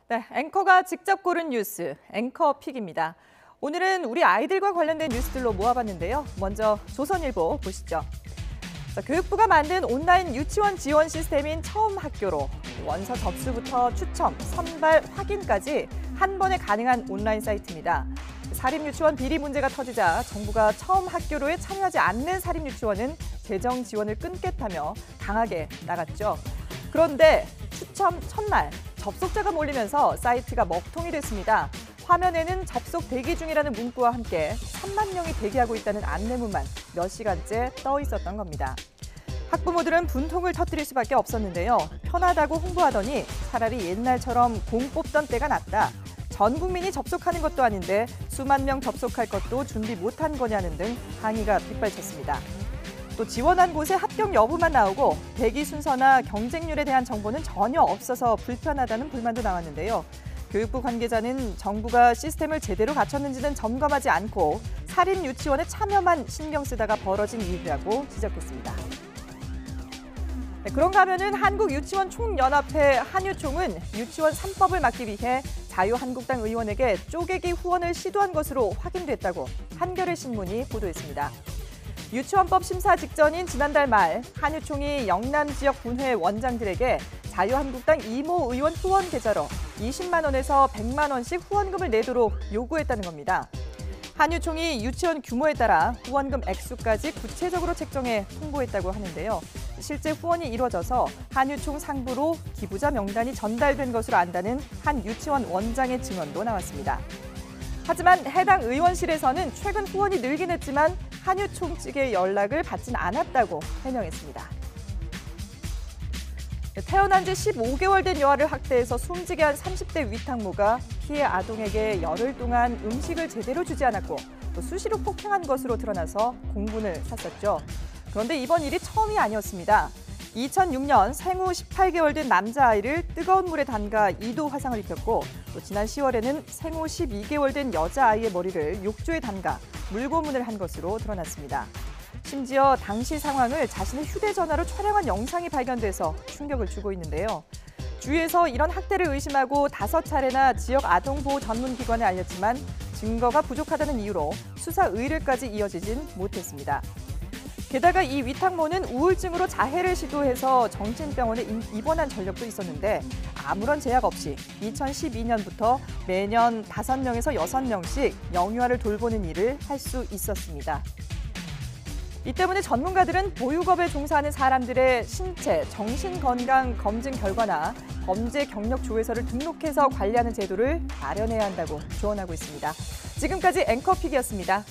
네, 앵커가 직접 고른 뉴스, 앵커픽입니다. 오늘은 우리 아이들과 관련된 뉴스들로 모아봤는데요. 먼저 조선일보 보시죠. 교육부가 만든 온라인 유치원 지원 시스템인 처음 학교로 원서 접수부터 추첨, 선발, 확인까지 한 번에 가능한 온라인 사이트입니다. 사립유치원 비리 문제가 터지자 정부가 처음 학교로에 참여하지 않는 사립유치원은 재정 지원을 끊겠다며 강하게 나갔죠. 그런데 추첨 첫날 접속자가 몰리면서 사이트가 먹통이 됐습니다. 화면에는 접속 대기 중이라는 문구와 함께 3만 명이 대기하고 있다는 안내문만 몇 시간째 떠 있었던 겁니다. 학부모들은 분통을 터뜨릴 수밖에 없었는데요. 편하다고 홍보하더니 차라리 옛날처럼 공 뽑던 때가 낫다. 전 국민이 접속하는 것도 아닌데 수만 명 접속할 것도 준비 못한 거냐는 등 항의가 빗발쳤습니다. 또 지원한 곳에 합격 여부만 나오고 대기 순서나 경쟁률에 대한 정보는 전혀 없어서 불편하다는 불만도 나왔는데요. 교육부 관계자는 정부가 시스템을 제대로 갖췄는지는 점검하지 않고 사립유치원에 참여만 신경 쓰다가 벌어진 일이라고 지적했습니다. 그런가 하면은 한국유치원총연합회 한유총은 유치원 3법을 막기 위해 자유한국당 의원에게 쪼개기 후원을 시도한 것으로 확인됐다고 한겨레 신문이 보도했습니다. 유치원법 심사 직전인 지난달 말 한유총이 영남 지역 분회 원장들에게 자유한국당 이모 의원 후원 계좌로 20만 원에서 100만 원씩 후원금을 내도록 요구했다는 겁니다. 한유총이 유치원 규모에 따라 후원금 액수까지 구체적으로 책정해 통보했다고 하는데요. 실제 후원이 이루어져서 한유총 상부로 기부자 명단이 전달된 것으로 안다는 한 유치원 원장의 증언도 나왔습니다. 하지만 해당 의원실에서는 최근 후원이 늘긴 했지만 한유총 측의 연락을 받진 않았다고 해명했습니다. 태어난 지 15개월 된 여아를 학대해서 숨지게 한 30대 위탁모가 피해 아동에게 열흘 동안 음식을 제대로 주지 않았고 또 수시로 폭행한 것으로 드러나서 공분을 샀었죠. 그런데 이번 일이 처음이 아니었습니다. 2006년 생후 18개월 된 남자아이를 뜨거운 물에 담가 2도 화상을 입혔고 또 지난 10월에는 생후 12개월 된 여자아이의 머리를 욕조에 담가 물고문을 한 것으로 드러났습니다. 심지어 당시 상황을 자신의 휴대전화로 촬영한 영상이 발견돼서 충격을 주고 있는데요. 주위에서 이런 학대를 의심하고 5차례나 지역 아동보호 전문기관에 알렸지만 증거가 부족하다는 이유로 수사 의뢰까지 이어지진 못했습니다. 게다가 이 위탁모는 우울증으로 자해를 시도해서 정신병원에 입원한 전력도 있었는데 아무런 제약 없이 2012년부터 매년 5명에서 6명씩 영유아를 돌보는 일을 할 수 있었습니다. 이 때문에 전문가들은 보육업에 종사하는 사람들의 신체, 정신건강 검진 결과나 범죄 경력 조회서를 등록해서 관리하는 제도를 마련해야 한다고 조언하고 있습니다. 지금까지 앵커픽이었습니다.